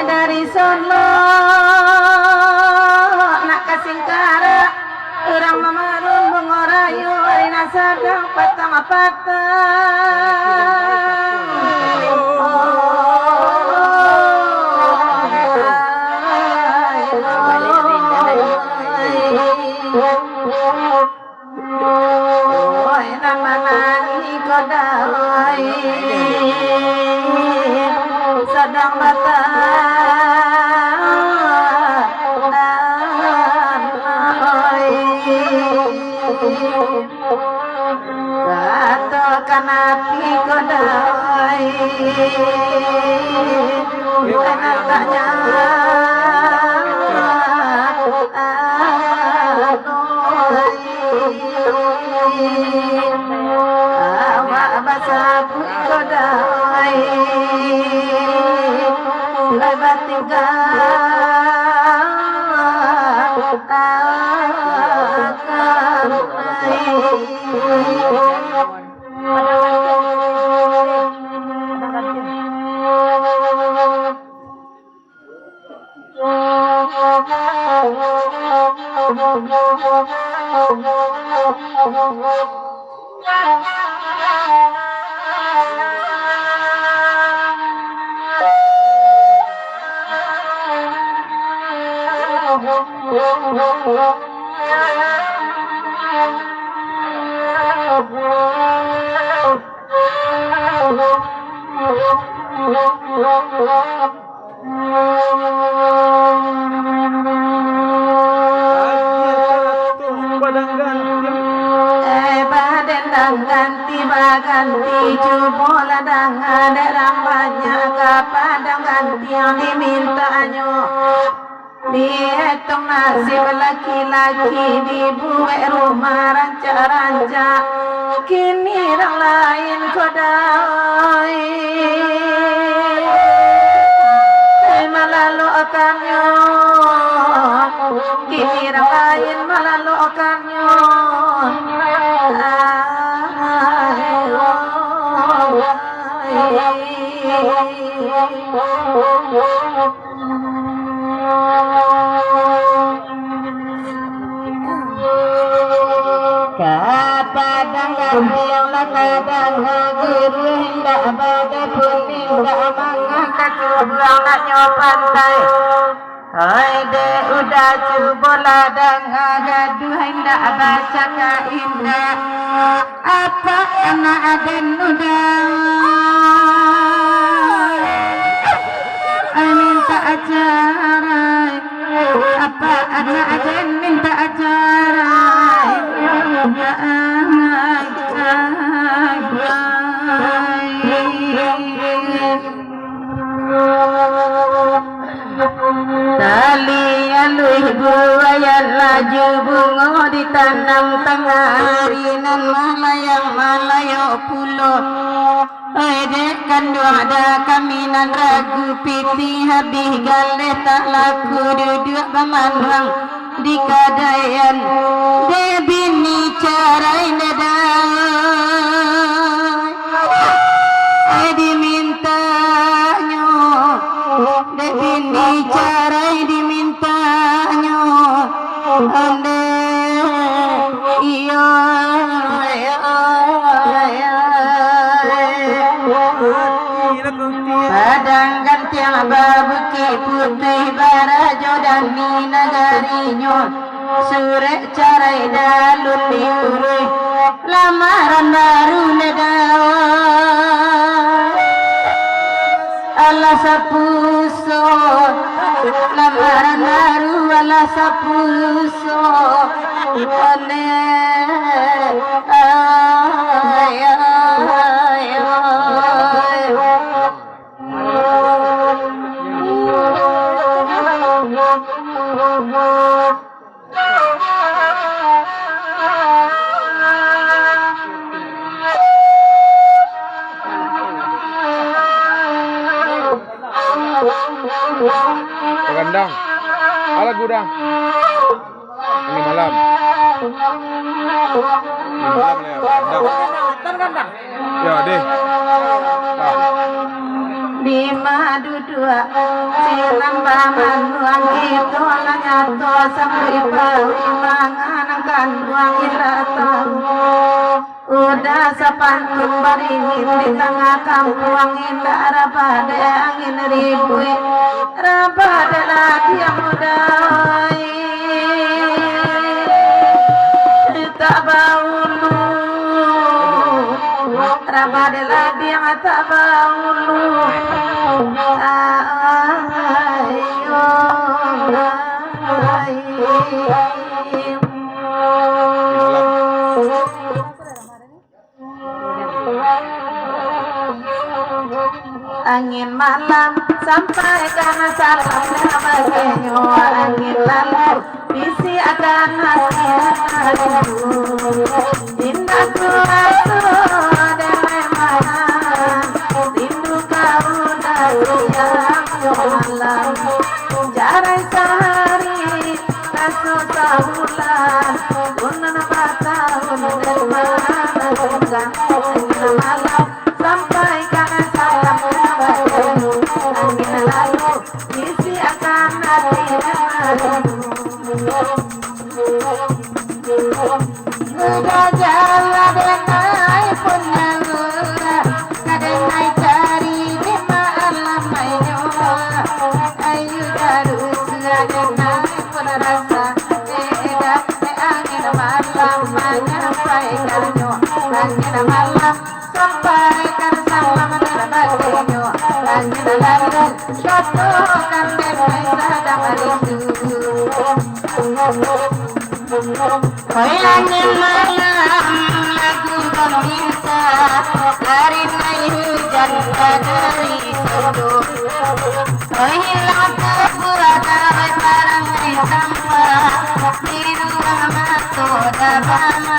Dari Solo nak kasingkara orang memerun mengorayu arina sadang sedang katakan hati kodai enaknya awak basah kodai lebat ganti jubola dengan derang banyak kepadang ganti yang dimintanya dihitung nasib laki-laki dibuat rumah ranca-ranca kini orang lain kodai malalukannya kini orang lain malalukannya kapadang ganti yang lakadang guru hendak pada putih hendak mengangkat buang nak nyopantai hai de udah cubola dang gaduh hendak baca ka indah apa anak aden udah minta acara apa anak aden minta acara tali aluih buaya laju bunga ditanam tengah harinan malayang pulau dek kandu ada kaminan ragu piti habis galeh tak laku duduk pemandang di kadayan de bini carai nedai dimintanya de bini carai dimintanya ande iya padang gantiang babuki putih barajo dan minagarinya sore carai dalun diurui lamaran baru nedai ala sapuso lamaran baru ala sapuso ane Pagandang. Alat gudang. Ini malam. Ya, deh. Di madu dua silang baman buang itu nyato sampai pawi mangan buang ila tahu udah sepantun baringin di tengah kampung ila rabade angin ribui rabade lagi yang mudai tak baulu rabade lagi yang tak baulu angin malam sampai karena salam bagainya angin lalu visi akan hati indah kuasa dan malam rindu kau dari yang malam jarai sehari kasu tahulan bulan batahun dan mana bukan angin malam sampai karena salam angin lalu isi akan hati udah jalan denai punya gula kadenai cari di malam mayo ayu darus denai pun rasa beda angin malam menyampaikannya angin malam sampaikan salam berbagainya angin lalu contohkan denai sadang rindu angin malam lagu gembira dari hujan dari sodo hilang keberatan barang sampah di ruang mata dan